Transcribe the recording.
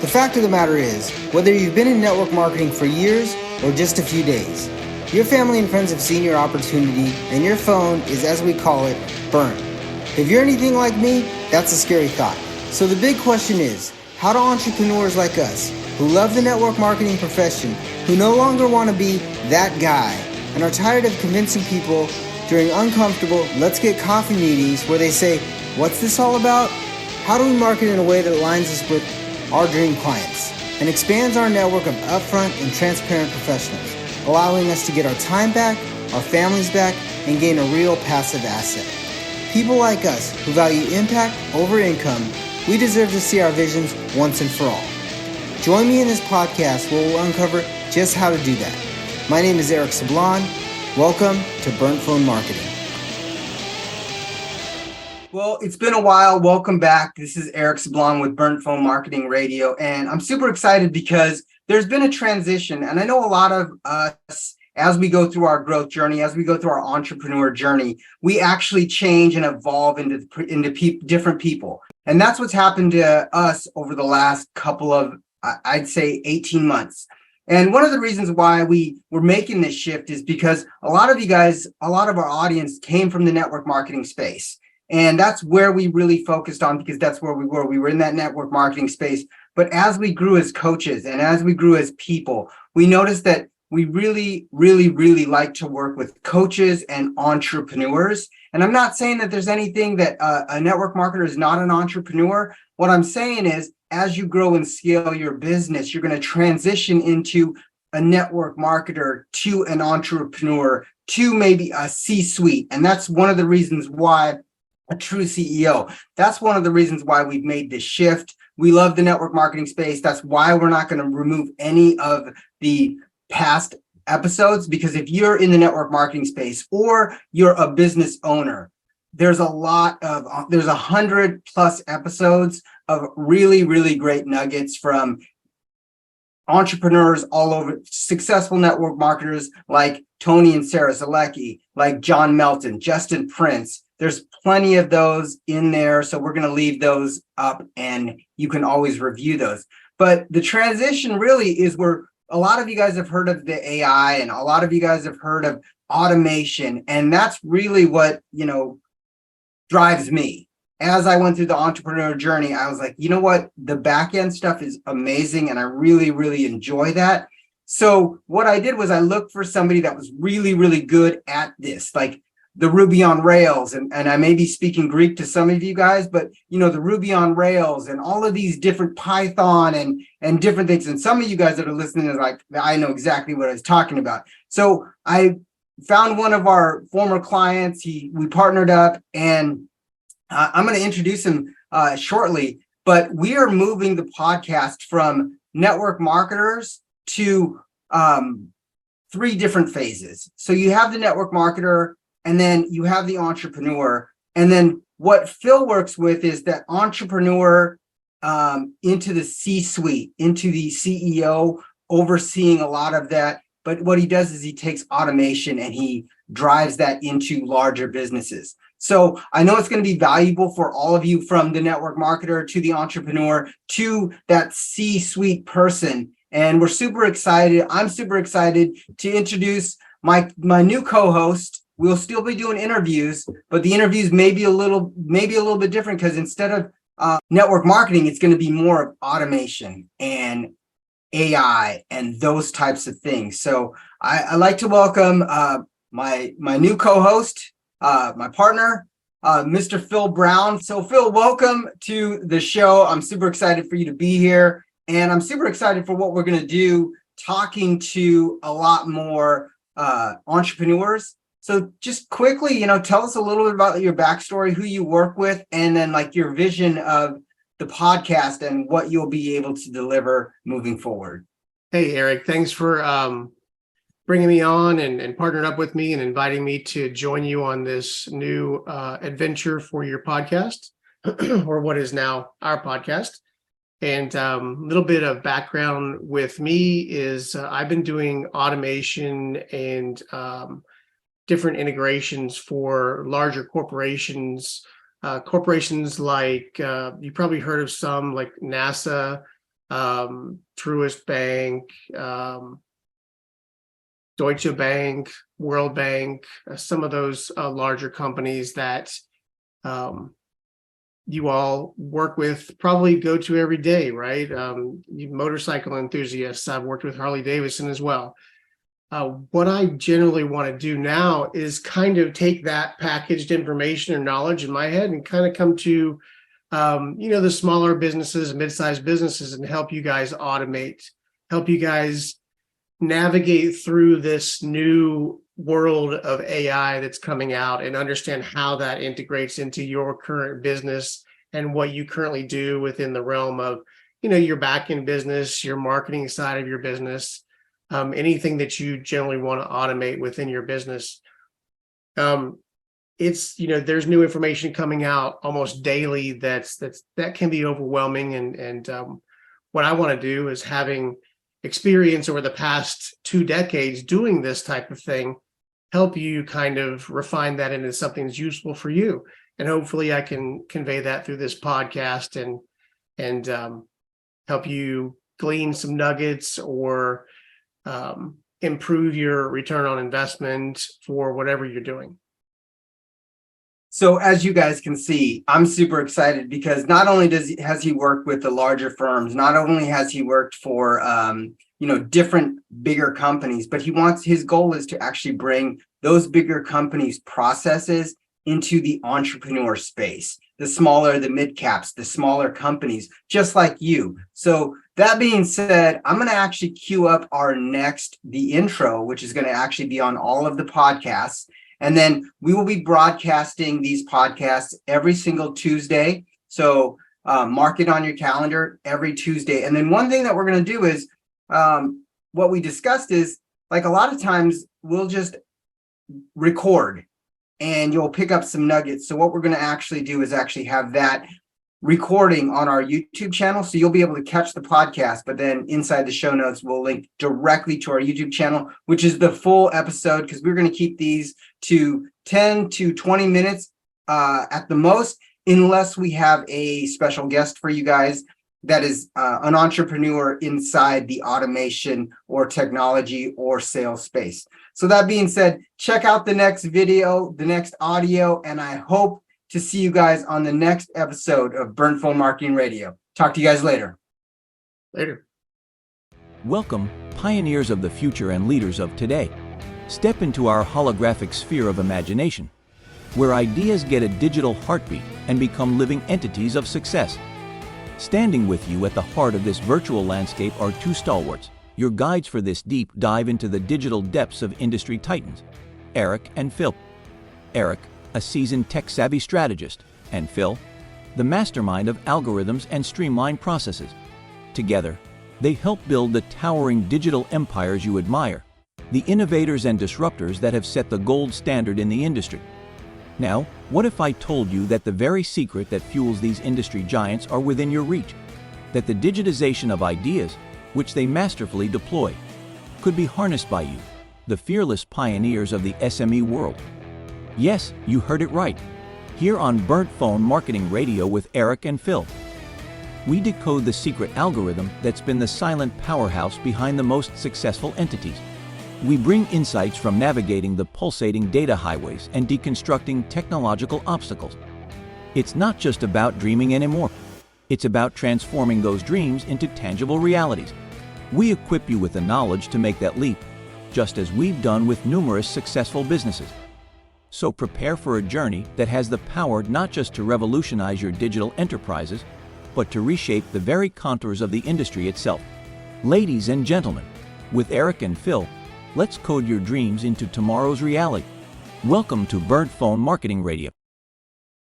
The fact of the matter is, whether you've been in network marketing for years or just a few days, your family and friends have seen your opportunity and your phone is, as we call it, burnt. If you're anything like me, that's a scary thought. So the big question is, how do entrepreneurs like us, who love the network marketing profession, who no longer want to be that guy, and are tired of convincing people during uncomfortable let's get coffee meetings where they say, what's this all about? How do we market in a way that aligns us with our dream clients and expands our network of upfront and transparent professionals, allowing us to get our time back, our families back, and gain a real passive asset? People like us who value impact over income, we deserve to see our visions once and for all. Join me in this podcast where we'll uncover just how to do that. My name is Eric Sablon. Welcome to Burnt Phone Marketing. Well, it's been a while. Welcome back. This is Eric Sablon with Burnt Phone Marketing Radio, and I'm super excited because there's been a transition, and I know a lot of us, as we go through our growth journey, as we go through our entrepreneur journey, we actually change and evolve into different people. And that's what's happened to us over the last couple of, I'd say, 18 months. And one of the reasons why we were making this shift is because a lot of you guys, a lot of our audience came from the network marketing space. And that's where we really focused on, because that's where we were. We were in that network marketing space. But as we grew as coaches and as we grew as people, we noticed that we really like to work with coaches and entrepreneurs. And I'm not saying that there's anything that a network marketer is not an entrepreneur. What I'm saying is, as you grow and scale your business, you're going to transition into a network marketer to an entrepreneur to maybe a C-suite. And that's one of the reasons why a true CEO. That's one of the reasons why we've made this shift. We love the network marketing space. That's why we're not going to remove any of the past episodes, because if you're in the network marketing space or you're a business owner, there's 100+ episodes of really great nuggets from entrepreneurs all over, successful network marketers like Tony and Sarah Zalecki, like John Melton, Justin Prince. There's plenty of those in there. So we're going to leave those up and you can always review those. But the transition really is where a lot of you guys have heard of the AI and a lot of you guys have heard of automation. And that's really what, drives me. As I went through the entrepreneur journey, I was like, you know what? The back end stuff is amazing. And I really enjoy that. So what I did was I looked for somebody that was really good at this, like the Ruby on Rails. And I may be speaking Greek to some of you guys, but the Ruby on Rails and all of these different Python and different things. And some of you guys that are listening is like, I know exactly what I was talking about. So I found one of our former clients. We partnered up, and I'm going to introduce him shortly, but we are moving the podcast from network marketers to 3 different phases. So you have the network marketer, and then you have the entrepreneur. And then what Phil works with is that entrepreneur into the C-suite, into the CEO, overseeing a lot of that. But what he does is he takes automation and he drives that into larger businesses. So I know it's going to be valuable for all of you, from the network marketer to the entrepreneur to that C-suite person. And we're super excited. I'm super excited to introduce my new co-host. We'll still be doing interviews, but the interviews may be a little bit different, because instead of network marketing, it's going to be more of automation and AI and those types of things. So I like to welcome my new co-host, my partner, Mr. Phil Brown. So Phil, welcome to the show. I'm super excited for you to be here, and I'm super excited for what we're going to do, talking to a lot more entrepreneurs. So just quickly, tell us a little bit about your backstory, who you work with, and then like your vision of the podcast and what you'll be able to deliver moving forward. Hey, Eric, thanks for bringing me on and partnering up with me and inviting me to join you on this new adventure for your podcast, or what is now our podcast. And a little bit of background with me is I've been doing automation and different integrations for larger corporations, corporations like, you probably heard of some like NASA Truist Bank, Deutsche Bank, World Bank, some of those larger companies that you all work with, probably go to every day, right? You motorcycle enthusiasts. I've worked with Harley Davidson as well. What I generally want to do now is kind of take that packaged information or knowledge in my head and kind of come to, the smaller businesses, mid-sized businesses, and help you guys automate, help you guys navigate through this new world of AI that's coming out and understand how that integrates into your current business and what you currently do within the realm of, your back-end business, your marketing side of your business, anything that you generally want to automate within your business. There's new information coming out almost daily that can be overwhelming. And what I want to do is, having experience over the past 2 decades doing this type of thing, help you kind of refine that into something that's useful for you. And hopefully I can convey that through this podcast and help you glean some nuggets or improve your return on investment for whatever you're doing. So as you guys can see, I'm super excited because not only has he worked with the larger firms, not only has he worked for different bigger companies, but his goal is to actually bring those bigger companies' processes into the entrepreneur space, the mid caps, the smaller companies, just like you. So that being said, I'm going to actually queue up the intro, which is going to actually be on all of the podcasts. And then we will be broadcasting these podcasts every single Tuesday. So mark it on your calendar every Tuesday. And then one thing that we're going to do is what we discussed is, like, a lot of times we'll just record and you'll pick up some nuggets. So what we're going to actually do is actually have that recording on our YouTube channel. So you'll be able to catch the podcast, but then inside the show notes, we'll link directly to our YouTube channel, which is the full episode, because we're going to keep these to 10 to 20 minutes at the most, unless we have a special guest for you guys that is an entrepreneur inside the automation or technology or sales space. So that being said, check out the next video, the next audio, and I hope to see you guys on the next episode of Burnt Phone Marketing Radio. Talk to you guys later. Later. Welcome, pioneers of the future and leaders of today. Step into our holographic sphere of imagination, where ideas get a digital heartbeat and become living entities of success. Standing with you at the heart of this virtual landscape are 2 stalwarts, your guides for this deep dive into the digital depths of industry titans, Eric and Phil. Eric, a seasoned tech-savvy strategist, and Phil, the mastermind of algorithms and streamlined processes. Together, they help build the towering digital empires you admire, the innovators and disruptors that have set the gold standard in the industry. Now, what if I told you that the very secret that fuels these industry giants are within your reach? That the digitization of ideas, which they masterfully deploy, could be harnessed by you, the fearless pioneers of the SME world. Yes, you heard it right. Here on Burnt Phone Marketing Radio with Eric and Phil. We decode the secret algorithm that's been the silent powerhouse behind the most successful entities. We bring insights from navigating the pulsating data highways and deconstructing technological obstacles. It's not just about dreaming anymore. It's about transforming those dreams into tangible realities. We equip you with the knowledge to make that leap, just as we've done with numerous successful businesses. So prepare for a journey that has the power not just to revolutionize your digital enterprises, but to reshape the very contours of the industry itself. Ladies and gentlemen, with Eric and Phil, let's code your dreams into tomorrow's reality. Welcome to Burnt Phone Marketing Radio.